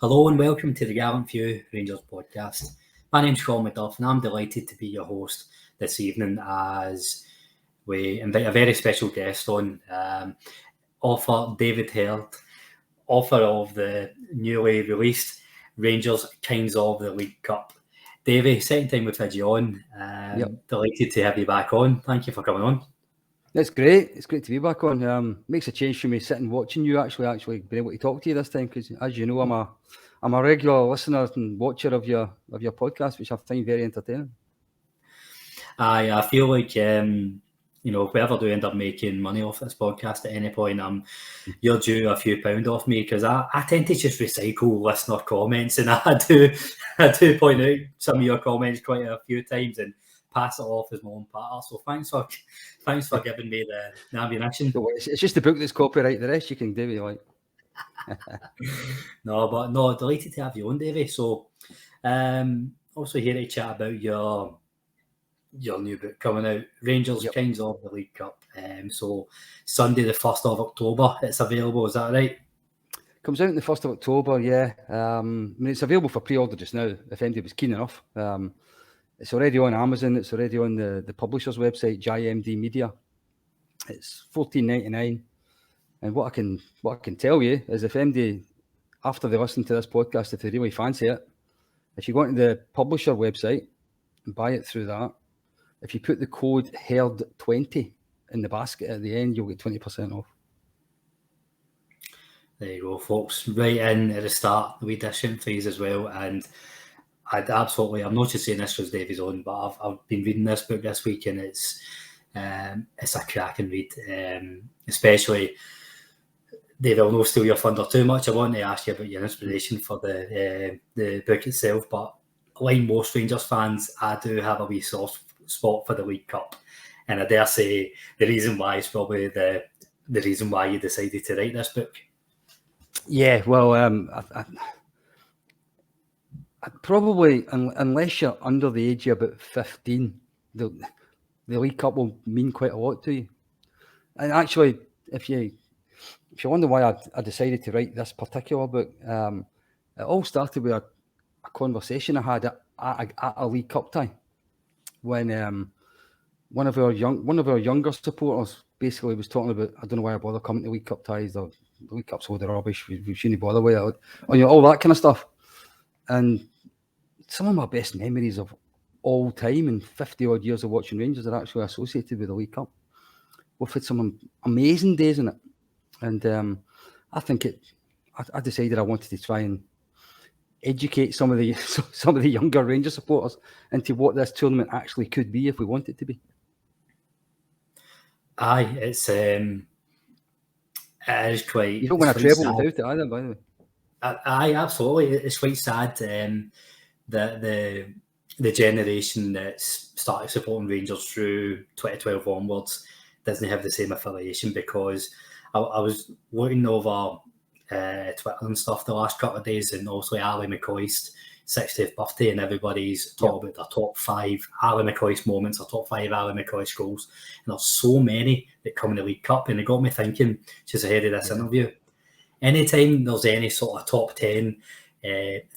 Hello and welcome to the Gallant Few Rangers podcast. My name's Colin and I'm delighted to be your host this evening as we invite a very special guest on, author David Herd, author of the newly released Rangers Kings of the League Cup. Davey, second time we've had you on. Delighted to have you back on. Thank you for coming on. It's great. It's great to be back on. Makes a change for me sitting watching you actually being able to talk to you this time because, as you know, I'm a regular listener and watcher of your podcast, which I find very entertaining. I feel like if we ever do end up making money off this podcast at any point, you're due a few pound off me because I tend to just recycle listener comments, and I do point out some of your comments quite a few times and pass it off as my own patter. So thanks for giving me the ammunition. It's just the book that's copyright. The rest you can do what you like. No, delighted to have you on, Davey. So, also here to chat about your new book coming out, Rangers Kings of the League Cup. So Sunday the 1st of October, it's available. Is that right? Comes out on the 1st of October. Yeah. It's available for pre-order just now. If anybody was keen enough. It's already on Amazon. It's already on the publisher's website, JMD Media. It's $14.99. And what I can tell you is if MD, after they listen to this podcast, if they really fancy it, if you go into the publisher website and buy it through that, if you put the code HERD20 in the basket at the end, you'll get 20% off. There you go, folks. Right in at the start, the wee discount phase as well. And I'm not just saying this because Davey's on, but I've been reading this book this week and it's a cracking read, especially. Dave, I'll not steal your thunder too much. I want to ask you about your inspiration for the book itself, but like most Rangers fans, I do have a wee soft spot for the League Cup, and I dare say the reason why is probably the reason why you decided to write this book. Yeah, well, I probably, unless you're under the age of about 15, the League Cup will mean quite a lot to you. And actually, if you wonder why I decided to write this particular book, it all started with a conversation I had at a League Cup time when one of our younger supporters basically was talking about, I don't know why I bother coming to League Cup ties, or the League Cup's all the rubbish, we shouldn't bother with it, all that kind of stuff. And some of my best memories of all time and 50 odd years of watching Rangers are actually associated with the League Cup. We've had some amazing days in it. And I think I decided I wanted to try and educate some of the younger Rangers supporters into what this tournament actually could be if we want it to be. Aye, it is quite. You don't want to treble without it either, by the way. Aye, absolutely. It's quite sad that the generation that's started supporting Rangers through 2012 onwards doesn't have the same affiliation, because I was looking over Twitter and stuff the last couple of days, and also Ali McCoist's 60th birthday, and everybody's talking about their top 5 Ali McCoist moments, or top 5 Ali McCoist goals. And there's so many that come in the League Cup, and it got me thinking just ahead of this interview. Anytime there's any sort of top 10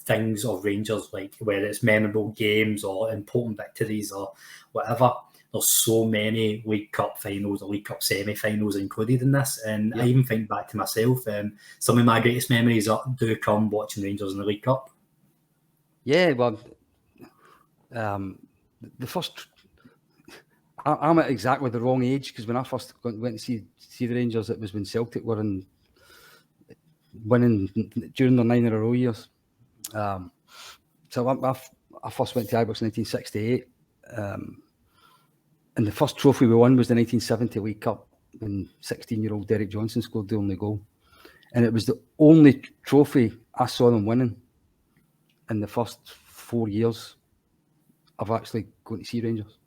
things of Rangers, like whether it's memorable games or important victories or whatever, there's so many League Cup finals or League Cup semi-finals included in this. And I even think back to myself, some of my greatest memories do come watching Rangers in the League Cup. Yeah, well, the first... I'm at exactly the wrong age, because when I first went to see the Rangers, it was when Celtic were winning during their 9 in a row years. So I first went to Ibrox in 1968. And the first trophy we won was the 1970 League Cup, when 16-year-old Derek Johnson scored the only goal. And it was the only trophy I saw them winning in the first 4 years of actually going to see Rangers.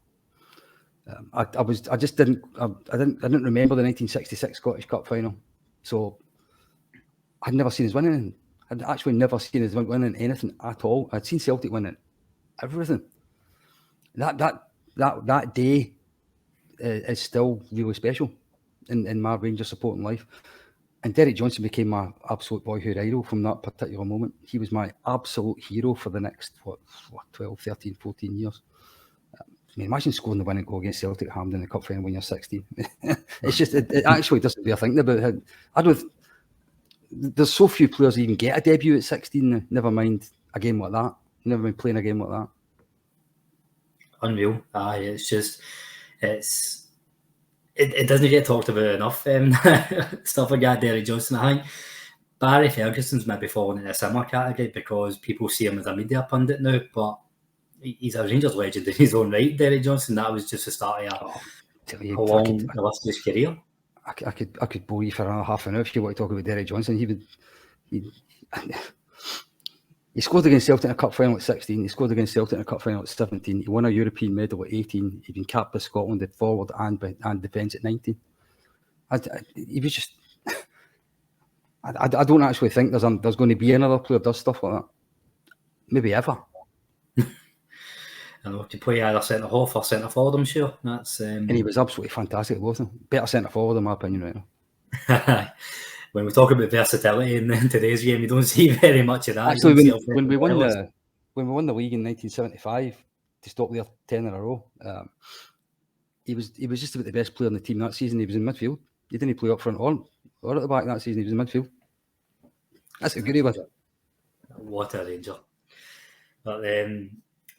I didn't remember the 1966 Scottish Cup final, so I'd never seen us winning. I'd actually never seen us winning anything at all. I'd seen Celtic winning everything. That day is still really special in my Rangers supporting life. And Derek Johnson became my absolute boyhood idol from that particular moment. He was my absolute hero for the next, 12, 13, 14 years. I mean, imagine scoring the winning goal against Celtic at Hampden in the cup final when you're 16. It's just, it actually doesn't bear thinking about it. There's so few players who even get a debut at 16 now, never mind a game like that. Never mind playing a game like that. Unreal. It's just, it doesn't get talked about enough. Stuff like that, Derek Johnson. I think Barry Ferguson's maybe fallen in a similar category because people see him as a media pundit now, but he's a Rangers legend in his own right, Derek Johnson. That was just the start of a long, illustrious career. I could bore you for another half an hour if you want to talk about Derek Johnson. He scored against Celtic in a cup final at 16. He scored against Celtic in a cup final at 17. He won a European medal at 18. He'd been capped by Scotland at forward and defence at 19. He was just... I don't actually think there's going to be another player who does stuff like that. Maybe ever. I know, to play either centre half or centre forward, I'm sure. That's and he was absolutely fantastic, wasn't he? Better centre forward, in my opinion, right now. When we talk about versatility in today's game, you don't see very much of that. Actually, when we won the league in 1975 to stop their 10 in a row, he was just about the best player in the team that season. He was in midfield. He didn't play up front or at the back that season. He was in midfield. That's how good he was. What a Ranger. But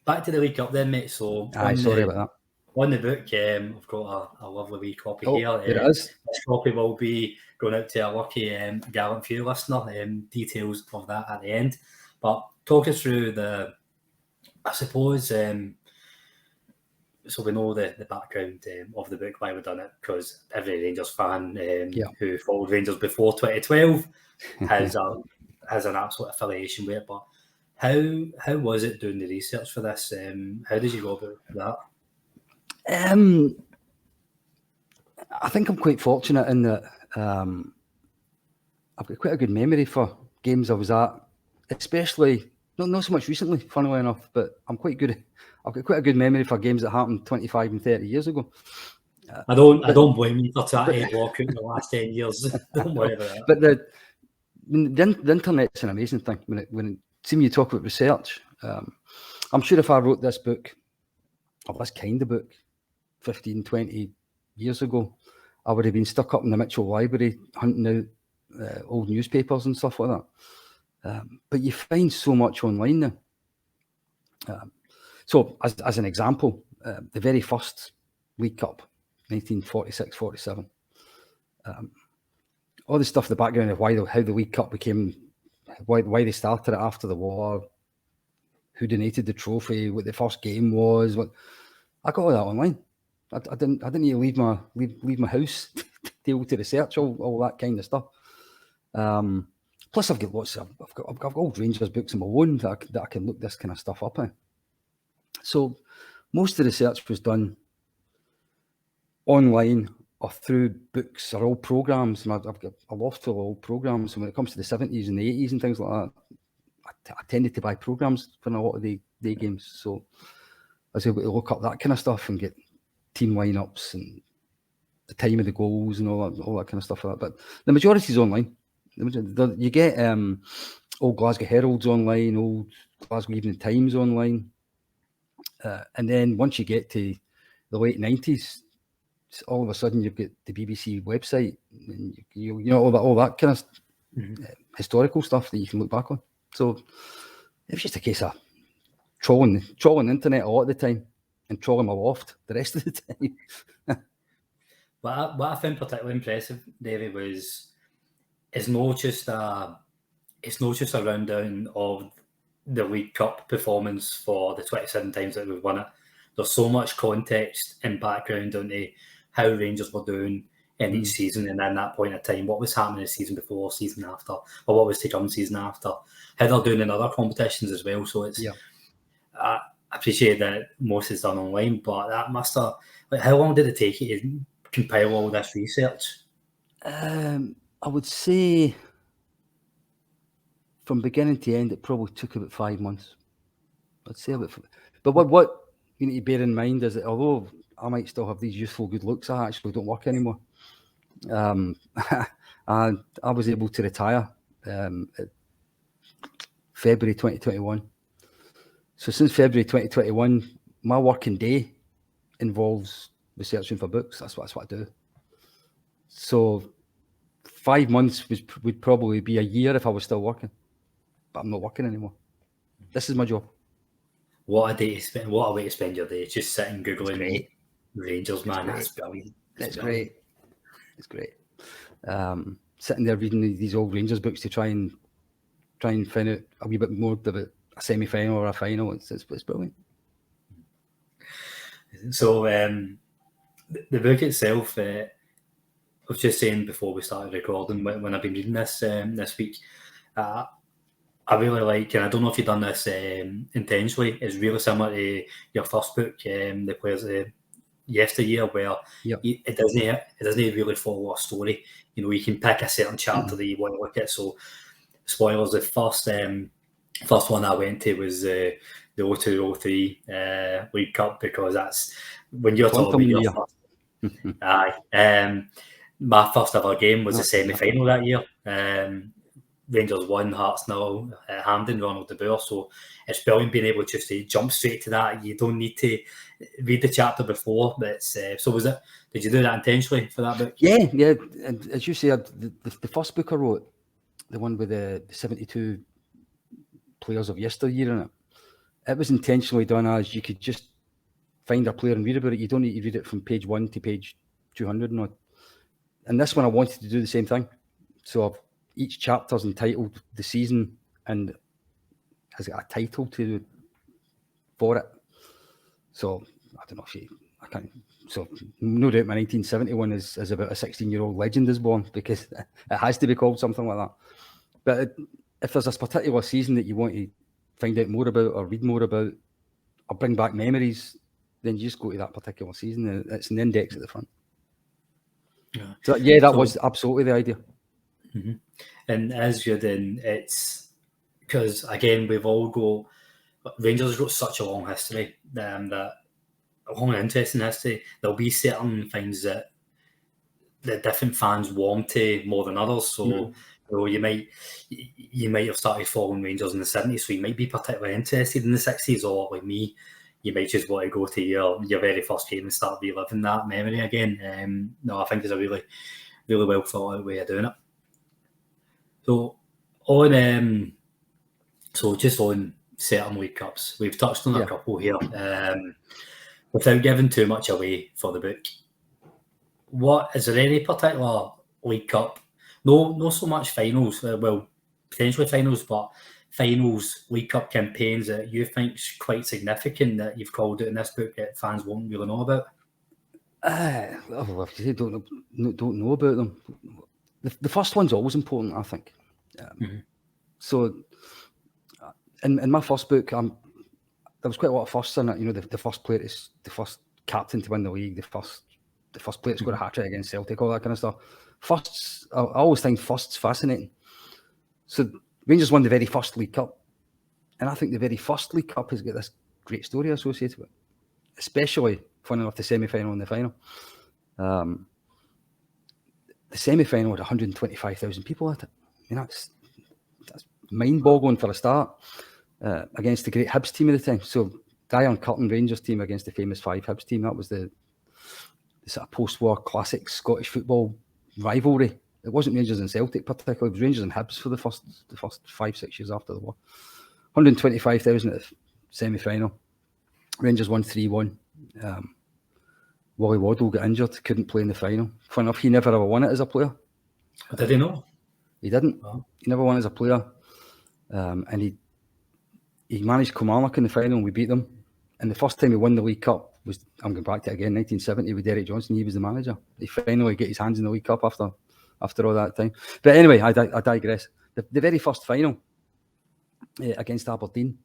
back to the League Cup then, mate. So sorry about that. On the book, I've got a lovely wee copy here. It is. This copy will be going out to a lucky Gallant Few listener. Details of that at the end. But talk us through I suppose, so we know the background of the book, why we've done it, because every Rangers fan who followed Rangers before 2012 has an absolute affiliation with it. But how was it doing the research for this? How did you go about that? I think I'm quite fortunate in that I've got quite a good memory for games I was at, especially not so much recently, funnily enough, but I'm quite good. I've got quite a good memory for games that happened 25 and 30 years ago. I don't blame you for trying to walk out in the last 10 years. Don't worry about that. But the internet's an amazing thing. When seeing you talk about research, I'm sure if I wrote this book, or this kind of book, 15, 20 years ago, I would have been stuck up in the Mitchell Library hunting out old newspapers and stuff like that. But you find so much online now. So, as an example, the very first League Cup, 1946-47, all the stuff in the background of how the League Cup became, why they started it after the war, who donated the trophy, what the first game was. I got all that online. I didn't need to leave my house to be able to research all that kind of stuff. Plus, I've got old Rangers books of my own that I can look this kind of stuff up in. So most of the research was done online or through books or old programs. And I've got a loft full of old programs. So when it comes to the 70s and the 80s and things like that, I tended to buy programs for a lot of the day games. So I was able to look up that kind of stuff and get team lineups and the time of the goals and all that kind of stuff like that. But the majority is online. You get old Glasgow Heralds online, old Glasgow Evening Times online. And then once you get to the late 90s, all of a sudden you've got the BBC website and you know all that kind of historical stuff that you can look back on. So it was just a case of trolling the internet a lot of the time and trolling my loft the rest of the time. What I found particularly impressive, David, was it's not just a rundown of the League Cup performance for the 27 times that we've won it. There's so much context and background onto how Rangers were doing in each season, and then that point of time, what was happening the season before, season after, or what was to come season after, how they're doing in other competitions as well. So it's I appreciate that most is done online, but that must have, how long did it take you to compile all this research? I would say from beginning to end, it probably took about 5 months. I'd say but what you need to bear in mind is that although I might still have these youthful good looks, I actually don't work anymore. I was able to retire February 2021. So since February 2021, my working day involves researching for books. That's what I do. So 5 months would probably be a year if I was still working, but I'm not working anymore. This is my job. What a day to spend! What a way to spend your day, just sitting googling Rangers, man. great. That's brilliant. It's great. It's great. Sitting there reading these old Rangers books to try and find out a wee bit more about a semi-final or a final. It's brilliant. So the book itself, I was just saying before we started recording, when I've been reading this this week, I really like, and I don't know if you've done this intentionally, it's really similar to your first book, The Players Yesteryear, where it doesn't really follow a story. You know, you can pick a certain chapter that you want to look at. So, spoilers, the first one I went to was the 02-03 League Cup, because that's when you're talking about your first. Aye. My first ever game was the semi-final that year. Rangers won, Hearts 0 at Hampden, Ronald de Boer. So it's brilliant being able just to jump straight to that. You don't need to read the chapter before. But so was it? Did you do that intentionally for that book? Yeah. And as you said, the first book I wrote, the one with the 72 players of yesteryear in it, it was intentionally done as you could just find a player and read about it. You don't need to read it from page 1 to page 200 and this one I wanted to do the same thing. So each chapter's entitled the season and has got a title for it. So I don't know if I can't. So no doubt my 1971 is about a 16-year-old legend is born, because it has to be called something like that. But if there's a particular season that you want to find out more about or read more about or bring back memories, then you just go to that particular season and it's an index at the front. Yeah. So that was absolutely the idea. Mm-hmm. And as you're doing, it's because again we've all got Rangers got such a long history, that a long interesting history. There'll be certain things that different fans warm to more than others. So you know, you might have started following Rangers in the 70s, so you might be particularly interested in the 60s, or like me, you might just want to go to your very first game and start reliving that memory again. No, I think it's a really, really well thought out way of doing it. So just on certain League Cups, we've touched on a couple here. Without giving too much away for the book, is there any particular League Cup? No, so much finals. Well, potentially finals, but finals League Cup campaigns that you think's quite significant that you've called out in this book that fans won't really know about. If you don't know about them, the first one's always important, I think. So, in my first book, there was quite a lot of firsts in it. You know, the first player is the first captain to win the league, the first player to score a hat-trick against Celtic, all that kind of stuff. Firsts, I always find firsts fascinating. So Rangers won the very first League Cup, and I think the very first League Cup has got this great story associated with it, especially, funny enough, the semi-final and the final. The semi-final had 125,000 people at it. I mean, that's mind-boggling for a start, against the great Hibs team at the time. So the Iron Curtain Rangers team against the famous 5 Hibs team, that was the sort of post-war classic Scottish football rivalry. It wasn't Rangers and Celtic particularly, it was Rangers and Hibs for the first 5-6 years after the war. 125,000 at the semi-final. Rangers won 3-1. Wally Waddle got injured, couldn't play in the final. Funny enough, he never ever won it as a player. Did he not? He didn't. Oh. He never won as a player. And he managed Kilmarnock in the final and we beat them. And the first time he won the League Cup was, I'm going back to it again, 1970 with Derek Johnson. He was the manager. He finally got his hands in the League Cup after all that time. But anyway, I digress. The very first final against Aberdeen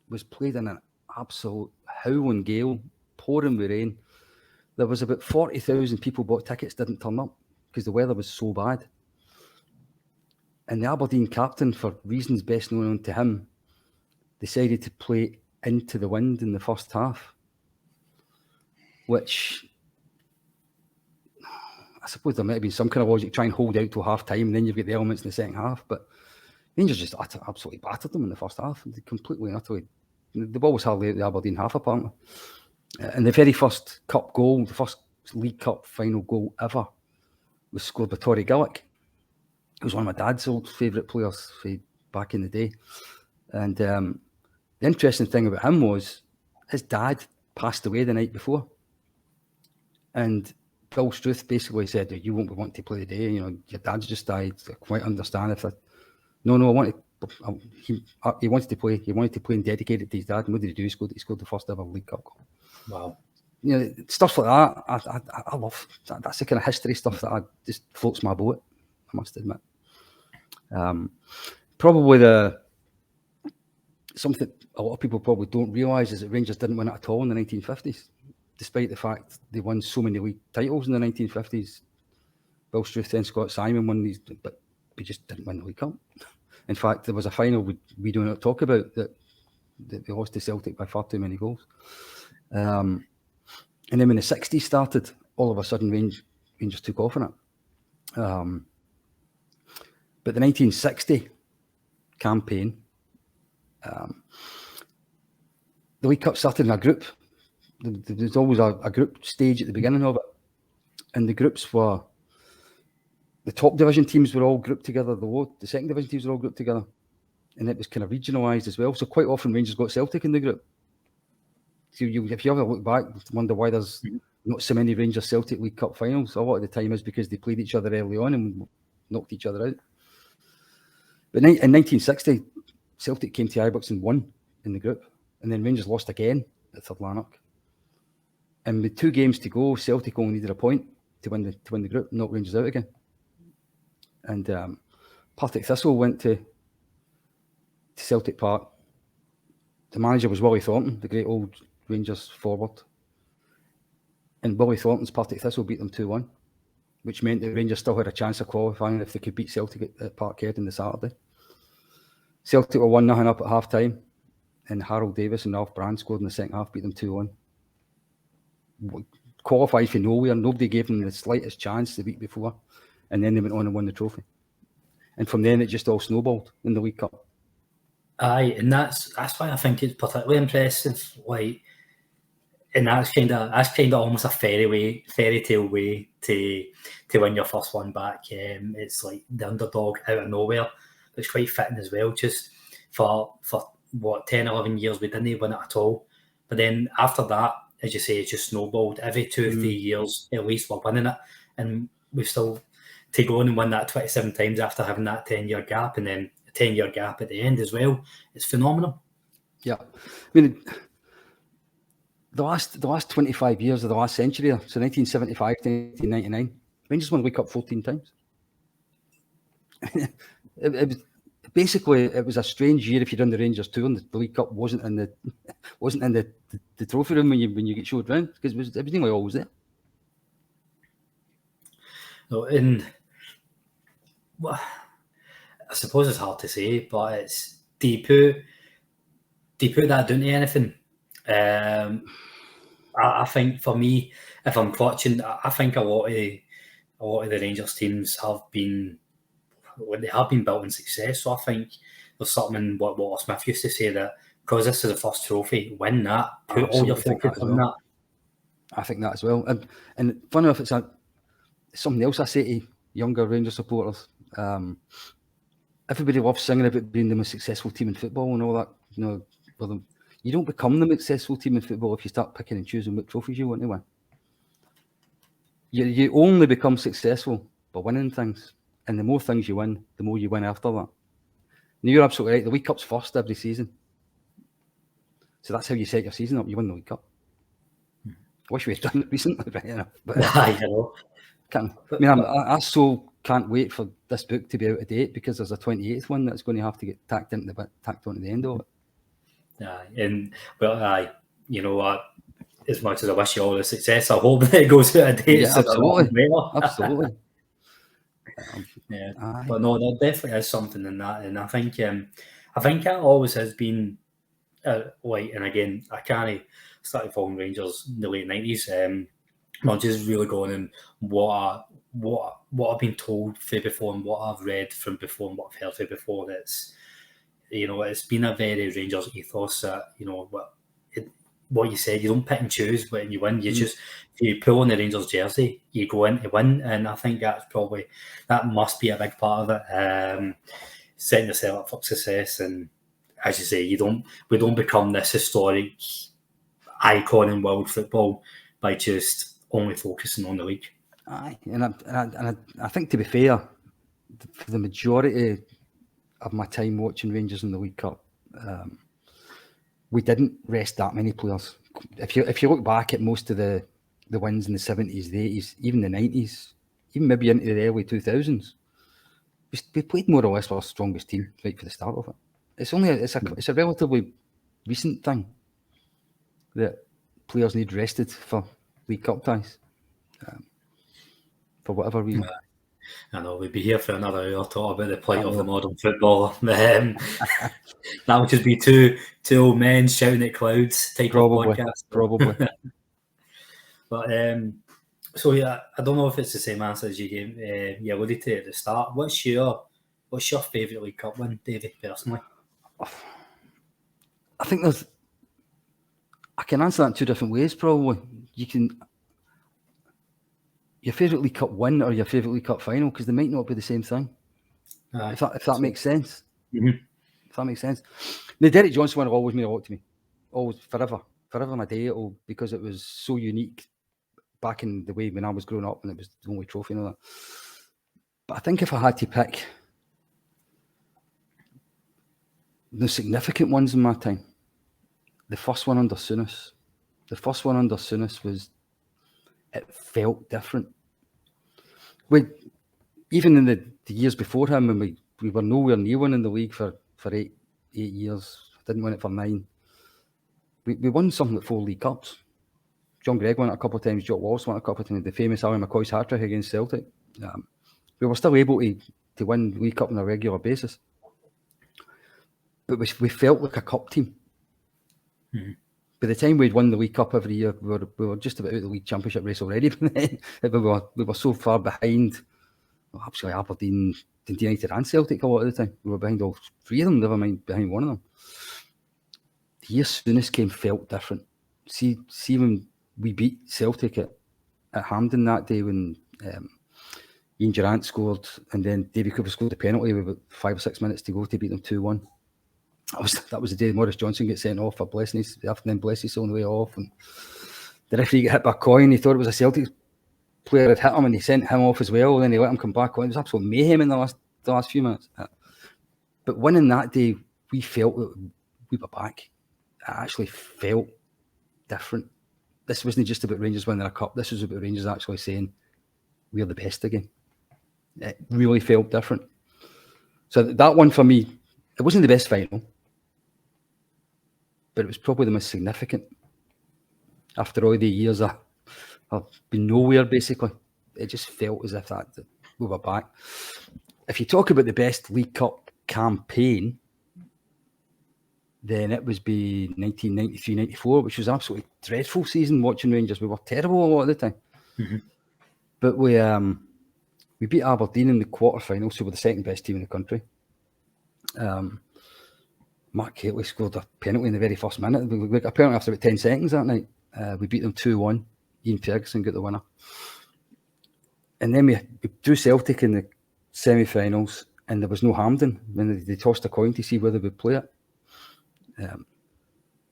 was played in an absolute howling gale, pouring with rain. There was about 40,000 people bought tickets, didn't turn up because the weather was so bad. And the Aberdeen captain, for reasons best known to him, decided to play into the wind in the first half, which I suppose there might have been some kind of logic, try and hold out till half time, and then you've got the elements in the second half. But Rangers just absolutely battered them in the first half. They completely and utterly. The ball was hardly out the Aberdeen half, apparently. And the very first cup goal, the first League Cup final goal ever, was scored by Torry Gillick. He was one of my dad's old favourite players back in the day. And the interesting thing about him was his dad passed away the night before. And Bill Struth basically said, you won't want to play today. You know, your dad's just died. I quite understand if I... No, I wanted... He wanted to play. He wanted to play and dedicate it to his dad. And what did he do? He scored the first ever League Cup goal. Wow. You know, stuff like that, I love. That's the kind of history stuff that just floats my boat, I must admit. Probably something a lot of people probably don't realise is that Rangers didn't win it at all in the 1950s, despite the fact they won so many league titles in the 1950s. Bill Struth and Scott Simon won these, but we just didn't win the League Cup. In fact, there was a final we do not talk about that they lost to Celtic by far too many goals. And then when the 60s started, all of a sudden Rangers took off in it. But the 1960 campaign, the League Cup started in a group. There's always a group stage at the beginning of it. And the groups were, the top division teams were all grouped together, the second division teams were all grouped together. And it was kind of regionalised as well. So quite often Rangers got Celtic in the group. So if you ever look back, wonder why there's not so many Rangers Celtic League Cup finals. A lot of the time is because they played each other early on and knocked each other out. But in 1960, Celtic came to Ibrox and won in the group, and then Rangers lost again at Third Lanark. And with 2 games to go, Celtic only needed a point to win the group, knock Rangers out again. And Partick Thistle went to Celtic Park. The manager was Willie Thornton, the great old Rangers forward. And Willie Thornton's Partick Thistle beat them 2-1, which meant that Rangers still had a chance of qualifying if they could beat Celtic at Parkhead on the Saturday. Celtic were 1-0 up at half time, and Harold Davis and Ralph Brand scored in the second half, beat them 2-1. Qualified for nowhere, nobody gave them the slightest chance the week before, and then they went on and won the trophy. And from then it just all snowballed in the League Cup. Aye, and that's why I think it's particularly impressive. Like, and that's kind of almost a fairy tale way to win your first one back. It's like the underdog out of nowhere. It's quite fitting as well. Just for what 10, 11 years we didn't win it at all, but then after that, as you say, it just snowballed. Every 2 or 3 years, at least we're winning it, and we've still to go on and win that 27 times after having that 10-year gap, and then a 10-year gap at the end as well. It's phenomenal. Yeah, I mean, the last 25 years of the last century, so 1975 to 1999, Rangers won the League Cup 14 times. It was a strange year if you'd done the Rangers tour and the League Cup wasn't in the trophy room when you get showed around, because it was nearly always there. No, and well, I suppose it's hard to say, but it's do you put that down to anything? I think for me, if I'm clutching, I think a lot of the Rangers teams have been built in success. So I think there's something in what Walter Smith used to say, that because this is the first trophy, win that, put all your focus on that. I think that as well. And funny enough, it's something else I say to younger Rangers supporters. Everybody loves singing about being the most successful team in football and all that. You know, you don't become the most successful team in football if you start picking and choosing what trophies you want to win. You only become successful by winning things. And the more things you win, the more you win after that. And you're absolutely right. The League Cup's first every season. So that's how you set your season up. You win the League Cup. I wish we had done it recently, but I so can't wait for this book to be out of date, because there's a 28th one that's going to have to get tacked onto the end of it. And you know what? As much as I wish you all the success, I hope that it goes out of date. Yeah, absolutely. But no, there definitely is something in that, and I think that always has been like. And again, I can't started following Rangers in the late 90s. Not just really going in what what I've been told from before and what I've read from before and what I've heard from before, it's it's been a very Rangers ethos that what you said, you don't pick and choose when you win. You just, if you pull on the Rangers jersey, you go in to win, and I think that must be a big part of it. Setting yourself up for success, and as you say, we don't become this historic icon in world football by just only focusing on the league. Aye, and I think, to be fair, for the majority of my time watching Rangers in the League Cup, we didn't rest that many players. If you look back at most of the wins in the 70s, the 80s, even the 90s, even maybe into the early 2000s, we played more or less with our strongest team right for the start of it. It's a relatively recent thing that players need rested for League Cup ties, for whatever reason. I know we'd be here for another hour talking about the plight of the modern footballer. That would just be two old men shouting at clouds type of podcast. Probably. But so yeah, I don't know if it's the same answer as you gave. You alluded to at the start. What's your favourite League Cup win, Davey, personally? I think I can answer that in two different ways. Probably your favourite League Cup win or your favourite League Cup final, because they might not be the same thing. If that makes sense. Mm-hmm. If that makes sense. The Derek Johnson one will always mean a lot to me. Always, forever and a day, because it was so unique back in the way when I was growing up and it was the only trophy and all that. But I think if I had to pick the significant ones in my time, the first one under Souness it felt different. Even in the years before him, when we were nowhere near winning the league for 8 years, didn't win it for 9. We won something like 4 League Cups. John Gregg won it a couple of times, Jock Wallace won it a couple of times, the famous Alan McCoy's hat-trick against Celtic. We were still able to win League Cup on a regular basis. But we felt like a cup team. Mm-hmm. By the time we'd won the League Cup every year, we were just about out of the League Championship race already. we were so far behind, absolutely Aberdeen, Dundee United and Celtic a lot of the time. We were behind all 3 of them, never mind behind one of them. The year Souness came felt different. See when we beat Celtic at Hampden that day, when Ian Durrant scored and then Davy Cooper scored the penalty with about 5 or 6 minutes to go to beat them 2-1. That was the day Maurice Johnson gets sent off for Blesney's, and then Blesney's on the way off, and the referee got hit by a coin. He thought it was a Celtic player had hit him, and he sent him off as well. And then he let him come back on. It was absolute mayhem in the last few minutes. But winning that day, we felt that we were back. It actually felt different. This wasn't just about Rangers winning a cup. This was about Rangers actually saying we're the best again. It really felt different. So that one for me, it wasn't the best final, but it was probably the most significant. After all the years I've been nowhere, basically, it just felt as if that we were back. If you talk about the best League Cup campaign, then it was 1993-94, which was an absolutely dreadful season watching Rangers. We were terrible a lot of the time. Mm-hmm. But we beat Aberdeen in the quarter-final, so we're the second best team in the country. Mark Haley scored a penalty in the very first minute. We got a penalty after about 10 seconds that night. We beat them 2-1. Ian Ferguson got the winner. And then we drew Celtic in the semi-finals, and there was no Hampden. When they tossed a coin to see whether we would play it.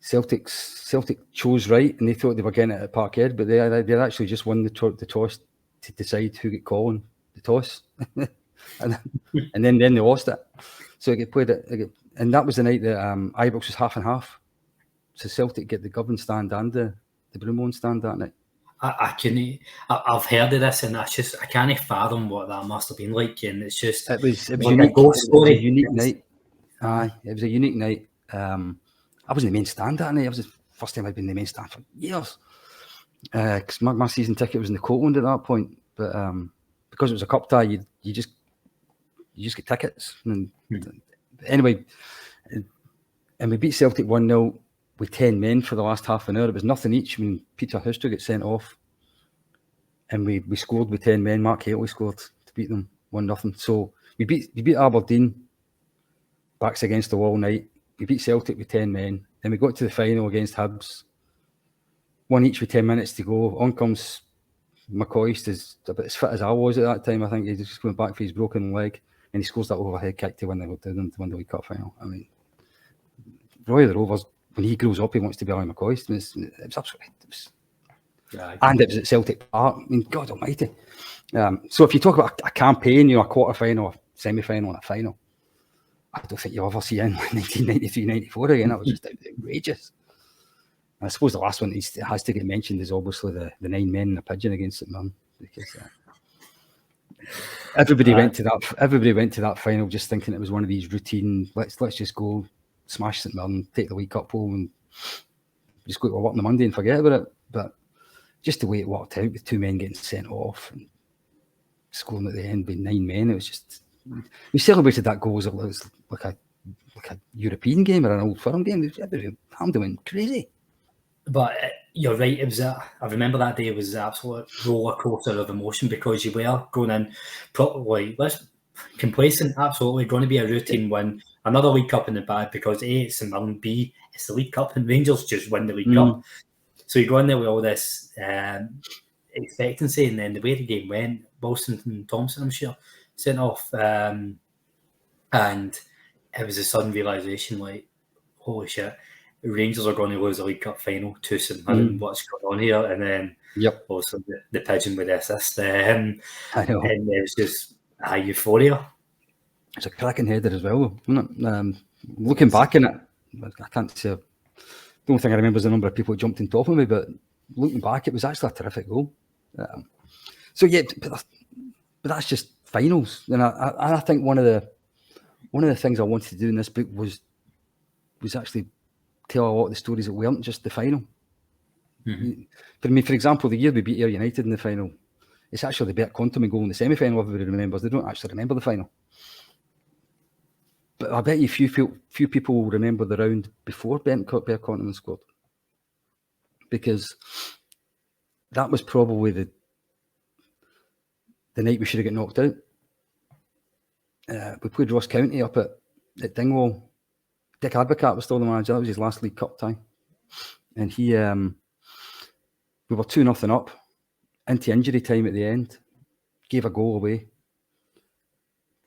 Celtic chose right, and they thought they were getting it at Parkhead, but they actually just won the toss to decide who got Colin the toss. and then they lost it. So it get played it. And that was the night that Ibrox was half and half. So Celtic get the Govan stand and the Broomloan stand that night. I've heard of this, and I can't fathom what that must have been like. And it was like unique. It was a unique night. Aye, it was a unique night. I was in the main stand that night. It was the first time I'd been in the main stand for years. Because my season ticket was in the Coatland at that point. But because it was a cup tie, you just get tickets. And anyway, and we beat Celtic 1-0 with 10 men for the last half an hour. It was nothing each when Peter Houston got sent off. and we scored with 10 men. Mark Haley scored to beat them 1-0. So we beat Aberdeen, backs against the wall night. We beat Celtic with 10 men. Then we got to the final against Hibs, one each with 10 minutes to go. On comes McCoist, is about as fit as I was at that time. I think he's just going back for his broken leg, and he scores that overhead kick to win the League Cup final. I mean, Roy of the Rovers, when he grows up, he wants to be like McCoist. It was absolutely. And it was at Celtic Park. I mean, God Almighty. So if you talk about a campaign, a quarter final, a semi final, and a final, I don't think you'll ever see in 1993-94 again. That was just outrageous. I suppose the last one that has to get mentioned is obviously the 9 men in the pigeon against St Mirren, because everybody went to that. Everybody went to that final just thinking it was one of these routine. Let's just go smash St Mirren, take the League Cup home, and just go to work on the Monday and forget about it. But just the way it worked out with 2 men getting sent off and scoring at the end with 9 men, it was just. We celebrated that goal as it was like a European game or an Old Firm game. Everybody went crazy. But you're right. It was. I remember that day. It was an absolute roller coaster of emotion, because you were going in probably complacent. Absolutely going to be a routine win. Another League Cup in the bag, because A, it's St Mirren, B, it's the League Cup, and Rangers just win the League Cup. So you go in there with all this expectancy, and then the way the game went, Wilson and Thompson, I'm sure, sent off, and it was a sudden realisation, like, holy shit, Rangers are going to lose a League Cup final to St Mirren. What's going on here? And then also the pigeon with the assist. I know. And it was just a euphoria. It's a cracking header as well, wasn't it? Looking back in it, I can't say. The only thing I remember is the number of people who jumped on top of me, but looking back, it was actually a terrific goal. So yeah, but that's just finals. And I think one of the things I wanted to do in this book was actually tell a lot of the stories that weren't just the final. For example, the year we beat Ayr United in the final, it's actually the Bert Contomy goal in the semi-final everybody remembers. They don't actually remember the final. But I bet you few people will remember the round before Bert Contomy scored, because that was probably the night we should have got knocked out. We played Ross County up at Dingwall. Dick Advocat was still the manager. That was his last League Cup tie. And we were 2-0 up, into injury time at the end, gave a goal away.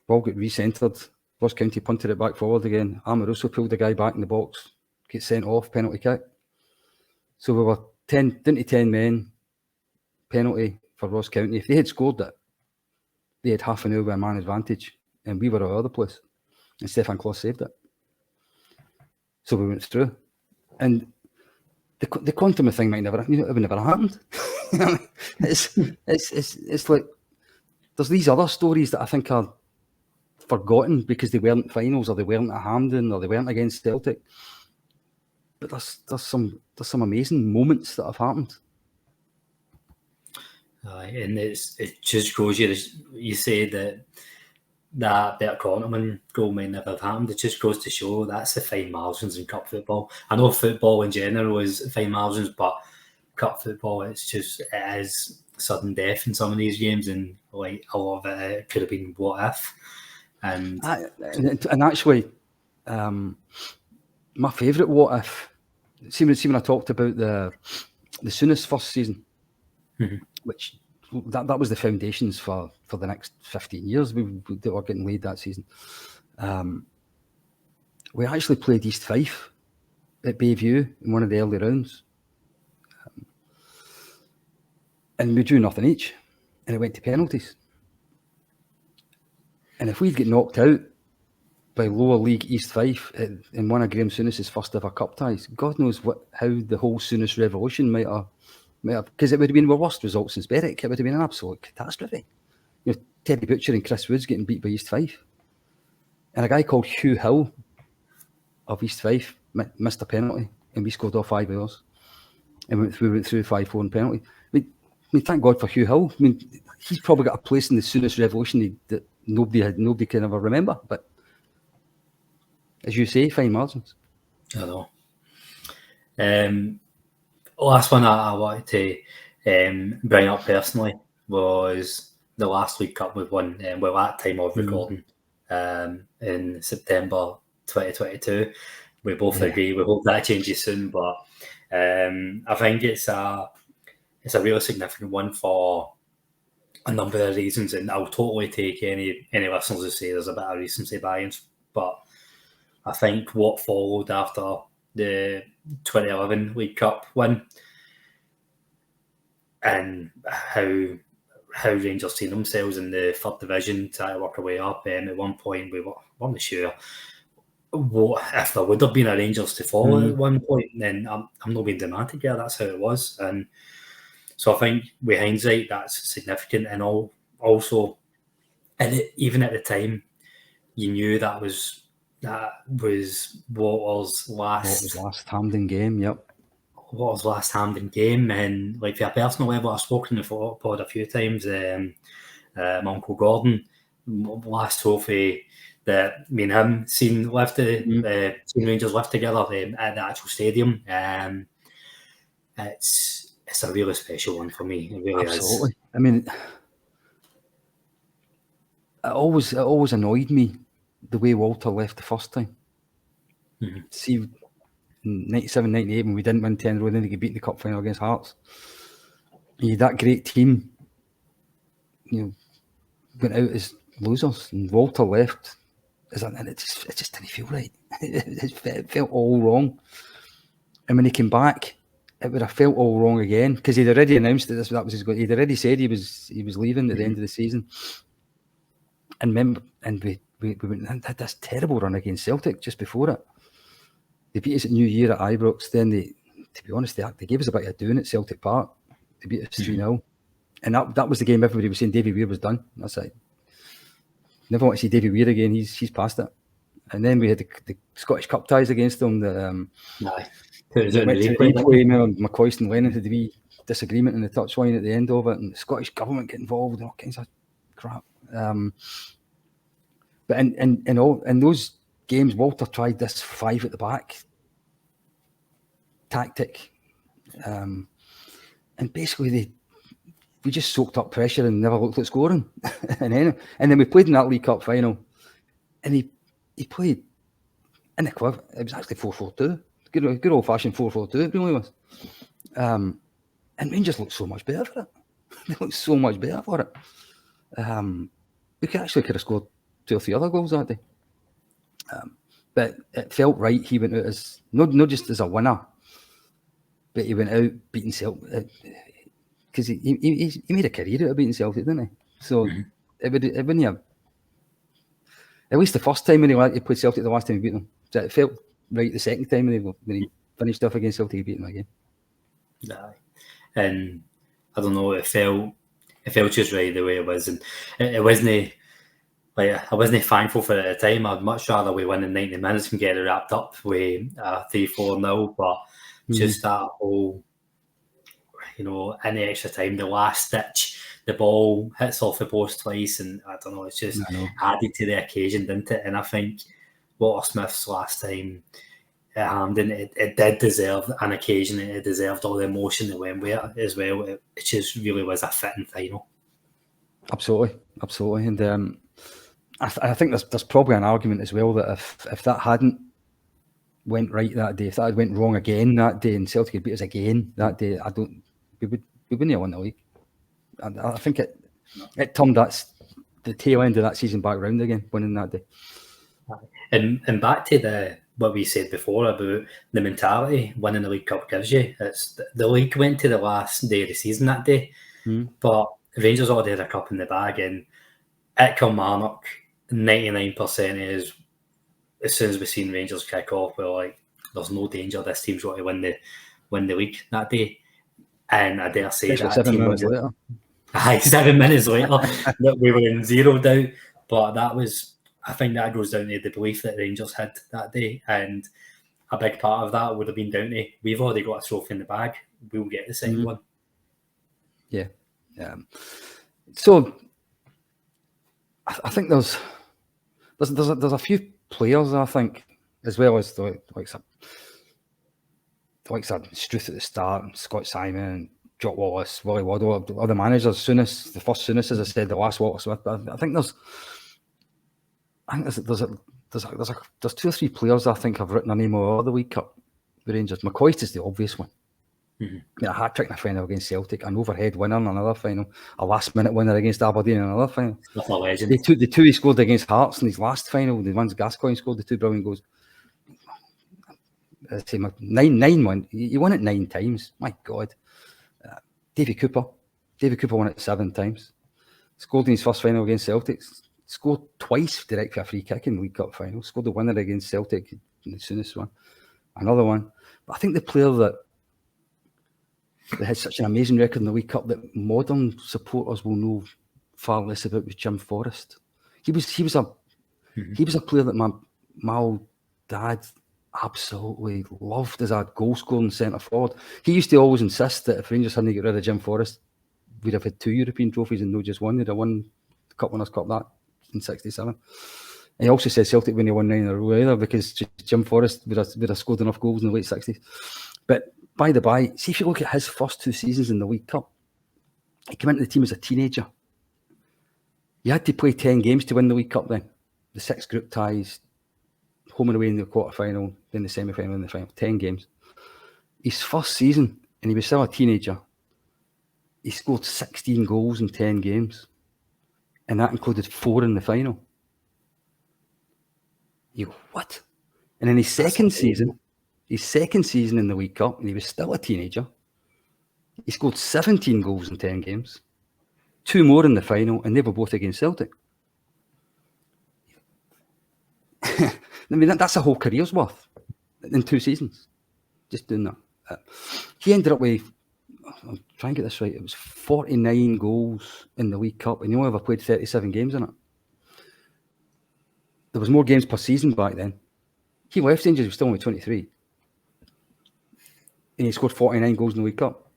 Ball got recentered. Ross County punted it back forward again. Amoroso pulled the guy back in the box, gets sent off, penalty kick. So we were 10 to 10 men, penalty for Ross County. If they had scored it, they had half an hour with a man advantage, and we were all over the place. And Stefan Kloss saved it. So we went through. And the Contomy thing it would never happened. It's like, there's these other stories that I think are forgotten because they weren't finals, or they weren't at Hampden, or they weren't against Celtic. But there's some amazing moments that have happened. And it just goes you say that Bert Contomy goal may never have happened. It just goes to show that's the fine margins in cup football. I know football in general is fine margins, but cup football, it is sudden death in some of these games, and like a lot of it could have been what if. And actually, my favourite what if. See when I talked about the Souness first season, which that was the foundations for the next 15 years we were getting laid that season. We actually played East Fife at Bayview in one of the early rounds, and we drew nothing each, and it went to penalties. And if we'd get knocked out by lower league East Fife in one of Graham Souness's first ever cup ties, God knows how the whole Souness revolution might have, because it would have been the worst results since Berwick. It would have been an absolute catastrophe. Teddy Butcher and Chris Woods getting beat by East Fife, and a guy called Hugh Hill of East Fife missed a penalty, and we scored all 5 hours, and we went through 5-4 in penalty. I mean, thank God for Hugh Hill. I mean, he's probably got a place in the Souness revolution that nobody can ever remember. But as you say, fine margins. I know. Last one I wanted to bring up personally was the last League Cup we won, well, at time of recording, in September 2022. We both agree. We hope that changes soon, but I think it's a really significant one for a number of reasons, and I'll totally take any listeners who say there's a bit of recency bias, but I think what followed after the 2011 League Cup win and how Rangers seen themselves in the third division to work our way up. At one point, we weren't sure if there would have been a Rangers to follow at one point. Then I'm not being dramatic here. That's how it was, and so I think with hindsight, that's significant. And also, and even at the time, you knew that was Walter's last Hampden game. Yep. Walter's last Hampden game, and like for a personal level, I've spoken to the pod a few times. My Uncle Gordon, last trophy that me and him seen Rangers live together at the actual stadium. It's a really special one for me. It really Absolutely. is. I mean, it always annoyed me the way Walter left the first time. See, in 97, 98, when we didn't win 10 in a row, then they get beat in the cup final against Hearts. You had that great team, went out as losers, and Walter left, and it just didn't feel right. It felt all wrong. And when he came back, it would have felt all wrong again, because he'd already announced that that was his goal. He'd already said he was leaving at the end of the season. And we went and had this terrible run against Celtic just before it. They beat us at New Year at Ibrox. Then to be honest, they gave us a bit of doing at Celtic Park. They beat us 3-0. And that was the game everybody was saying Davy Weir was done. That's it. Never want to see Davy Weir again. He's past it. And then we had the Scottish Cup ties against them. McCoist and Lennon had a wee disagreement in the touchline at the end of it, and the Scottish government get involved and all kinds of crap. But in those games, Walter tried this 5 at the back tactic, and basically we just soaked up pressure and never looked at scoring. and then we played in that League Cup final, and he played in the club. It was actually 4-4-2. Good old fashioned 4-4-2, it really was. And Rangers looked so much better for it. They looked so much better for it. We could have scored 2 or 3 other goals that day. But it felt right. He went out as not just as a winner, but he went out beating Celtic, because he made a career out of beating Celtic, didn't he? So it wouldn't have. At least the first time when he played Celtic, the last time he beat them, so it felt right the second time when he finished off against Celtic, he beat them again. Yeah, and I don't know, it felt just right the way it was, and it wasn't like I wasn't thankful for it at the time. I'd much rather we win in 90 minutes and get it wrapped up with 3-4-0, but just that whole, in the extra time, the last stitch, the ball hits off the post twice, and I don't know, it's just added to the occasion, didn't it? And I think Walter Smith's last time at Hampden, it did deserve an occasion, and it deserved all the emotion that went with it as well. It just really was a fitting final. Absolutely. And I think there's probably an argument as well that if that hadn't went right that day, if that had went wrong again that day, and Celtic had beat us again that day, we wouldn't have won the league. I think it turned the tail end of that season back round again, winning that day. And back to what we said before about the mentality winning the League Cup gives you. It's the league went to the last day of the season that day, but Rangers already had a cup in the bag, and at Kilmarnock, 99% is, as soon as we seen Rangers kick off, we're like, there's no danger this team's going to win the league that day. And I dare say that 7 minutes later. 7 minutes later that we were in 0 doubt. But I think that goes down to the belief that Rangers had that day, and a big part of that would have been down to, we've already got a trophy in the bag, we'll get the second one. Yeah. So I think there's a few players, I think, as well as the likes of Struth at the start, and Scott Simon, Jock Wallace, Willie Waddle, other managers, Souness, the first Souness, as I said, the last Walter Smith. But I think there's two or three players I think have written a name all over the League Cup. The Rangers. McCoist is the obvious one. Mm-hmm. A hat trick in a final against Celtic, an overhead winner in another final, a last minute winner against Aberdeen in another final. That's a legend. The two he scored against Hearts in his last final, the ones Gascoigne scored, the two brilliant goals. I say 9-1. He won it 9 times. My God. Davy Cooper won it 7 times. Scored in his first final against Celtic. Scored twice direct for a free kick in the League Cup final. Scored the winner against Celtic in the soonest one. Another one. But I think the player that had such an amazing record in the League Cup that modern supporters will know far less about was Jim Forrest. He was a player that my old dad absolutely loved as a goal scoring centre forward. He used to always insist that if Rangers hadn't got rid of Jim Forrest, we'd have had 2 European trophies and not just one. They'd have won the Cup Winners' Cup that in '67. And he also said Celtic when they won 9 in a row either because Jim Forrest would have scored enough goals in the late '60s. But by the by, see if you look at his first 2 seasons in the League Cup, he came into the team as a teenager. You had to play 10 games to win the League Cup then. The 6 group ties, home and away in the quarter-final, then the semi-final and the final. 10 games. His first season, and he was still a teenager, he scored 16 goals in 10 games. And that included 4 in the final. You go, what? And in his second season in the League Cup, and he was still a teenager, he scored 17 goals in 10 games. 2 more in the final, and they were both against Celtic. I mean, that's a whole career's worth in 2 seasons, just doing that. He ended up with, I'm trying to get this right, it was 49 goals in the League Cup, and he only ever played 37 games in it. There was more games per season back then. He left Rangers, he was still only 23. And he scored 49 goals in the League Cup.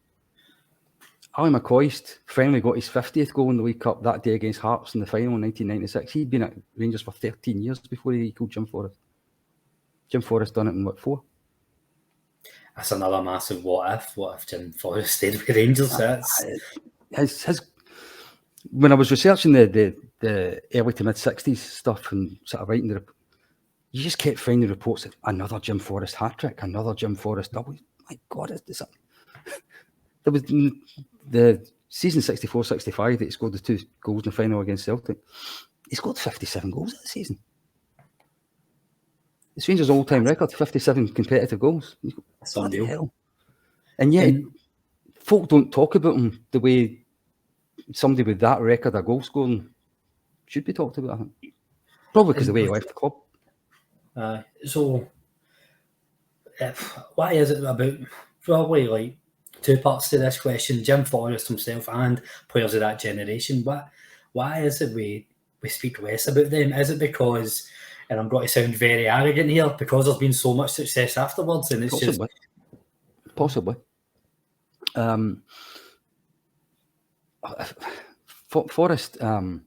Ali McCoist finally got his 50th goal in the League Cup that day against Hearts in the final in 1996. He'd been at Rangers for 13 years before he equalled Jim Forrest. Jim Forrest done it in, 4? That's another massive what if Jim Forrest stayed with Rangers? When I was researching the early to mid-60s stuff and sort of writing you just kept finding reports of another Jim Forrest hat-trick, another Jim Forrest double. My God, there was the season 64-65 that he scored the 2 goals in the final against Celtic. He scored 57 goals that season. It's Rangers' all-time record, 57 competitive goals. That's unreal. Hell. And yet, folk don't talk about him the way somebody with that record of goal scoring should be talked about, I think. Probably because of the way he left the club. So, why is it about, probably like 2 parts to this question, Jim Forrest himself and players of that generation, why is it we speak less about them? Is it because, and I'm going to sound very arrogant here, because there's been so much success afterwards and it's Possibly. Forrest came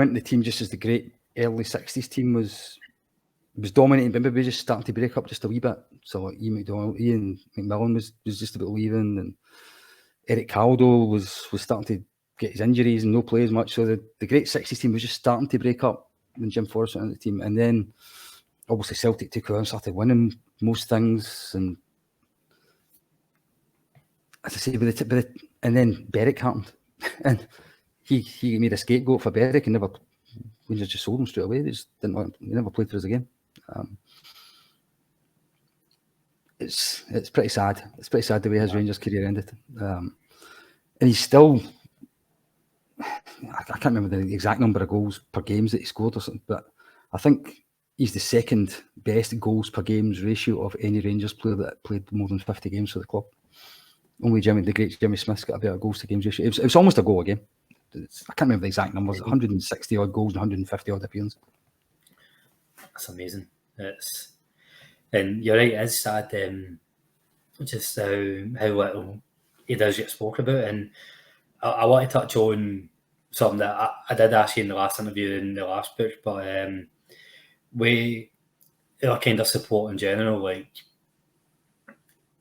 into the team just as the great early 60s team was dominating, but maybe just starting to break up just a wee bit. So Ian McMillan was just about leaving, and Eric Caldwell was starting to get his injuries and no play as much. So the great 60s team was just starting to break up when Jim Forrest went into the team. And then obviously Celtic took over and started winning most things. And as I say, and then Berwick happened. And he made a scapegoat for Berwick and we just sold him straight away. They never played for us again. It's pretty sad. It's pretty sad the way his Rangers career ended. And he's still, I can't remember the exact number of goals per games that he scored or something, but I think he's the second best goals per games ratio of any Rangers player that played more than 50 games for the club. Only the great Jimmy Smith's got a better goals to games ratio. It was almost a goal a game. I can't remember the exact numbers. 160 odd goals and 150 odd appearances. That's amazing. And you're right, it is sad just how little he does get spoken about. And I want to touch on something that I did ask you in the last interview in the last book, but we our kind of support in general, like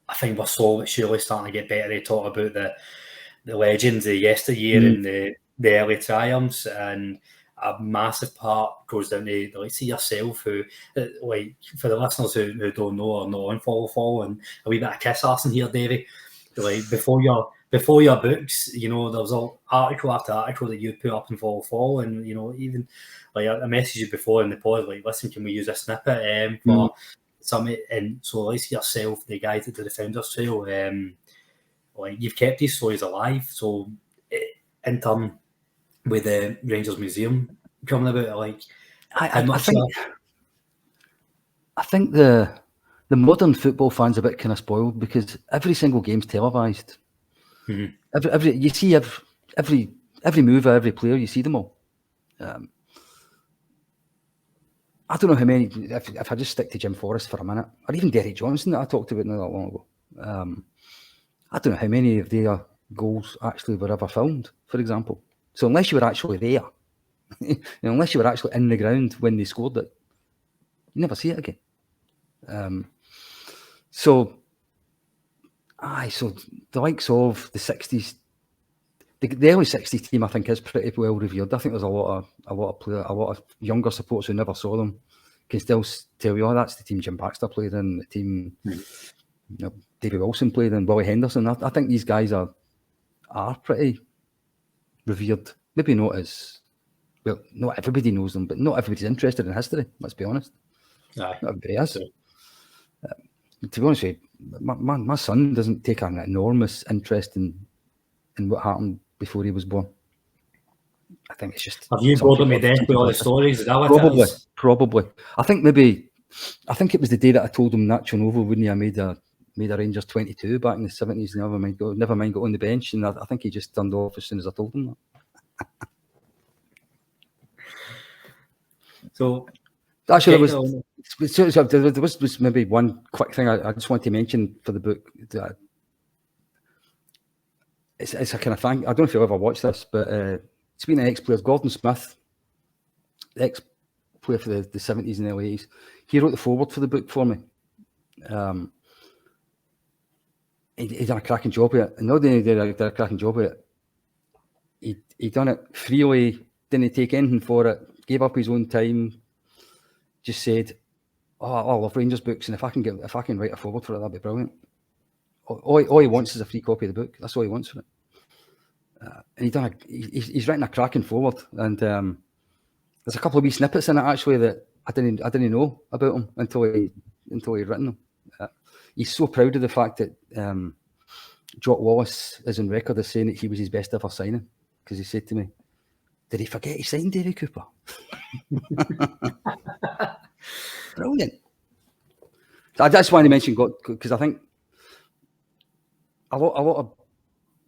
I think we're slowly, surely starting to get better. They talk about the legends of yesteryear and the early triumphs, and a massive part goes down to like see yourself, who like for the listeners who don't know or not on follow and a wee bit of kiss arse in here, Davey. Like before your books, you know, there was all article after article that you put up in follow, and you know, even like I messaged you before in the pod, like, listen, can we use a snippet for something? And so like yourself, the guys that did the Founders Trail, like you've kept these stories alive. So in turn with the Rangers Museum coming about, like I think the modern football fans are a bit kind of spoiled because every single game's televised. Every you see every move of every player, you see them all. I don't know how many. If I just stick to Jim Forrest for a minute, or even Derek Johnson that I talked about not that long ago, I don't know how many of their goals actually were ever filmed, for example. So unless you were actually there, unless you were actually in the ground when they scored it, you never see it again. So the likes of the 60s, the early 60s team, I think, is pretty well revered. I think there's a lot of younger supporters who never saw them can still tell you, that's the team Jim Baxter played in, the team Davy Wilson played in, Willie Henderson. I think these guys are pretty revered. Maybe not as well. Not everybody knows them, but not everybody's interested in history. Let's be honest. Aye, not everybody is. To be honest with you, my son doesn't take an enormous interest in what happened before he was born. I think it's just. Have you bored him to death with all the stories? Is that what it is? Probably. I think it was the day that I told him Nacho Novo wouldn't have made a Rangers 22 back in the 70s. Never mind got on the bench, and I think he just turned off as soon as I told him that. So actually, there was maybe one quick thing I just want to mention for the book. It's a kind of thing. I don't know if you'll ever watch this, but speaking of ex-players, Gordon Smith, the ex-player for the 70s and early 80s, he wrote the foreword for the book for me. He done a cracking job with it. And not only did he did a cracking job with it, he done it freely, didn't take anything for it, gave up his own time, just said, I love Rangers books, and if I can write a foreword for it, that'd be brilliant. All he wants is a free copy of the book. That's all he wants for it. And he's written a cracking foreword, and there's a couple of wee snippets in it actually that I didn't know about him until he'd written them. He's so proud of the fact that Jock Wallace is on record as saying that he was his best ever signing, because he said to me, "Did he forget he signed Davy Cooper?" Brilliant. I just want to mention God, because I think a lot of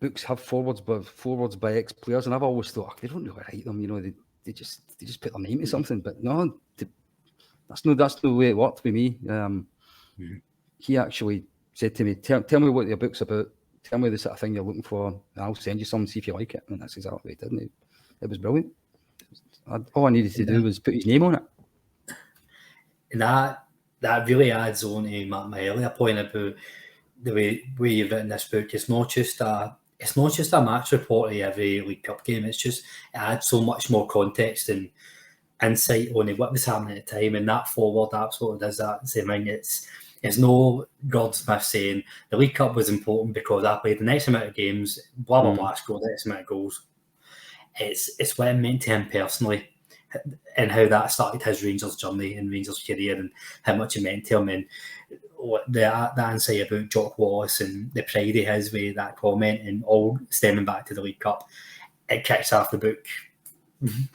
books have forwards by ex-players, and I've always thought they don't really write them. You know, they just put their name to something. But no, that's no way it worked with me. He actually said to me, "Tell me what your book's about. Tell me the sort of thing you're looking for, and I'll send you some, see if you like it." And that's exactly what he did. And it was brilliant. All I needed to do was put his name on it. And that really adds on to my earlier point about the way you've written this book. It's not just a match report of every League Cup game. It adds so much more context and insight on what was happening at the time. And that forward absolutely does that same thing. It's no Gordon Smith saying the League Cup was important because I played the next amount of games, blah blah blah, scored the next amount of goals. It's what it meant to him personally, and how that started his Rangers journey and Rangers career, and how much it meant to him, and that insight about Jock Wallace and the pride he has with that comment, and all stemming back to the League Cup. It kicks off the book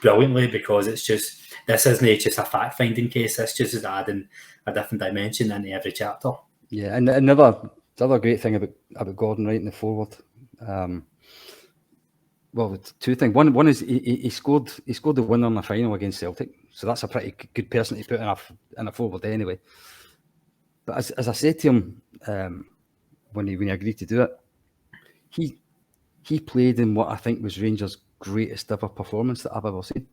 brilliantly, because this isn't just a fact-finding case. This just is adding a different dimension into every chapter. Yeah, and the other great thing about Gordon writing the foreword, well, two things. One is he scored the winner in the final against Celtic, so that's a pretty good person to put in a forward anyway. But as I said to him when he agreed to do it, he played in what I think was Rangers' greatest ever performance that I've ever seen,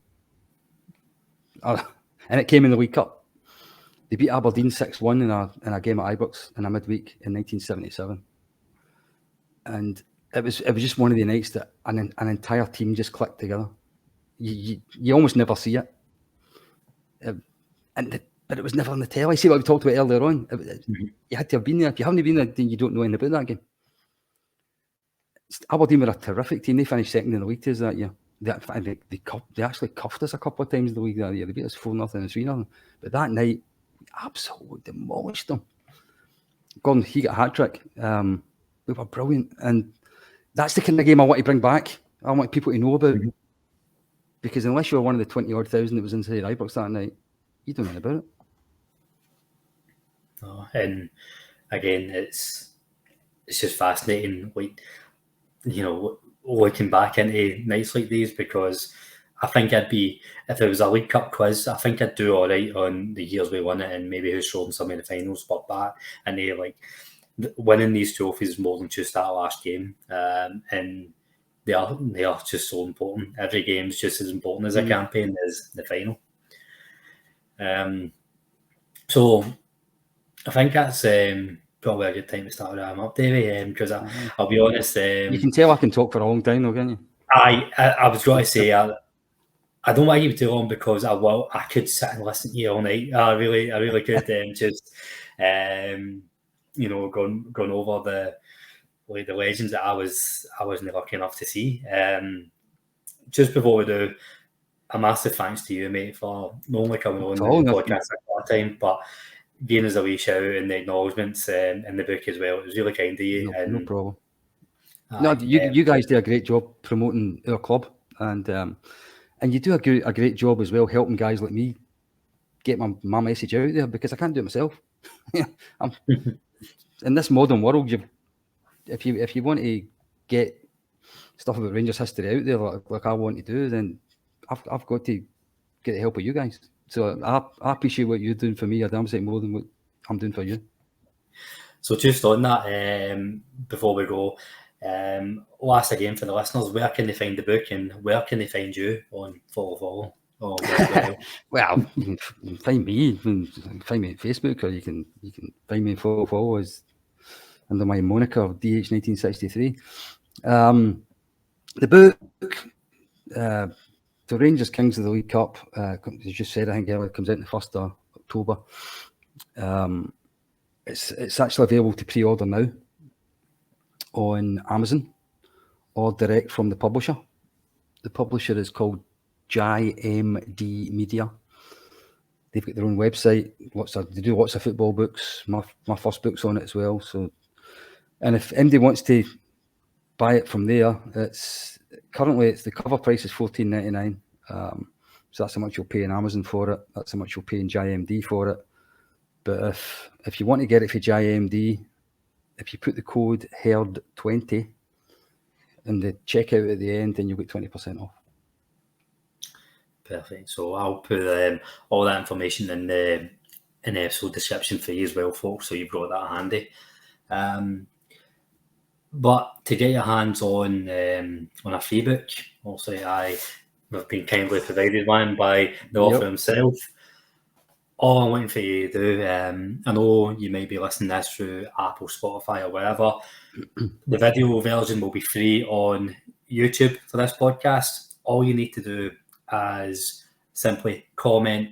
and it came in the League Cup. They beat Aberdeen 6-1 in a game at Ibrox in a midweek in 1977, and it was just one of the nights that an entire team just clicked together. You almost never see it, but it was never on the telly. See what we talked about earlier on. You had to have been there. If you haven't been there, then you don't know anything about that game. Aberdeen were a terrific team. They finished second in the league to us that year. They actually cuffed us a couple of times in the league that year. They beat us 4-0 and 3-0. But that night, we absolutely demolished them. Gordon, he got a hat-trick. We were brilliant. And that's the kind of game I want to bring back. I want people to know about. Because unless you were one of the 20-odd thousand that was inside Ibrox that night, you don't know about it. No, and again, it's just fascinating, like, you know, looking back into nights like these, because I think if there was a League Cup quiz, I think I'd do all right on the years we won it and maybe who's shown some of the finals, but back and they like winning these trophies more than just that last game, and they are just so important. Every game's just as important as a campaign as the final. So I think that's probably a good time to start wrapping up, Davey, because I'll be honest. You can tell I can talk for a long time, though, can't you? I was going to say I don't want to keep it too long, because I could sit and listen to you all night. I really could. Just you know, going over the legends that I wasn't lucky enough to see. Just before we do, a massive thanks to you, mate, for not only coming on the podcast at that time, but giving us a wee shout and the acknowledgements in the book as well. It was really kind of you. No problem. You guys do a great job promoting our club, and you do a great job as well helping guys like me get my message out there, because I can't do it myself. In this modern world, if you want to get stuff about Rangers history out there like I want to do, then I've got to get the help of you guys. So I appreciate what you're doing for me. I damn sight more than what I'm doing for you. So just on that, before we go, I'll ask again for the listeners, where can they find the book and where can they find you on Follow? Well, you can find me. You can find me on Facebook, or you can find me on Follow as under my moniker of DH1963. The book, The Rangers Kings of the League Cup, as you just said, I think it comes out on the 1st of October. It's actually available to pre-order now on Amazon or direct from the publisher. The publisher is called JMD Media. They've got their own website. They do lots of football books. My first book's on it as well. And if anybody wants to buy it from there, currently the cover price is $14.99. So that's how much you'll pay in Amazon for it. That's how much you'll pay in JMD for it. But if you want to get it for JMD, if you put the code HERD20 in the checkout at the end, then you'll get 20% off. Perfect. So I'll put all that information in the episode description for you as well, folks, so you've got that handy. But to get your hands on a free book, also we've been kindly provided one by the author himself. All I'm waiting for you to do, I know you might be listening to this through Apple, Spotify, or wherever. The video version will be free on YouTube for this podcast. All you need to do is simply comment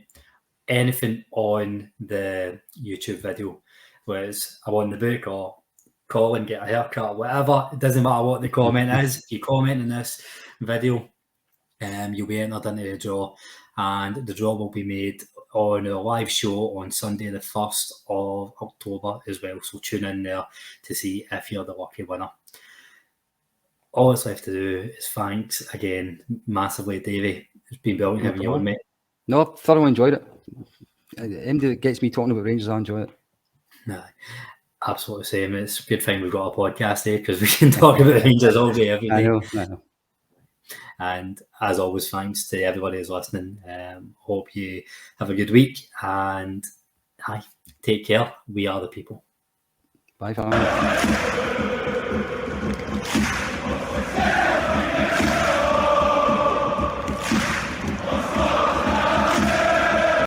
anything on the YouTube video, whether it's I want the book or Colin get a haircut, whatever. It doesn't matter what the comment is. If you comment in this video, you'll be entered into the draw, and the draw will be made on our live show on Sunday the 1st of October as well. So tune in there to see if you're the lucky winner. All it's left to do is thanks again massively, Davey. It's been brilliant having you on, mate. No, I've thoroughly enjoyed it. Anybody that gets me talking about Rangers, I enjoy it. No, absolutely same. It's a good thing we've got a podcast here, because we can talk about Rangers all day, every day. I know. And as always, thanks to everybody who's listening. Hope you have a good week, and take care. We are the people. Bye, family.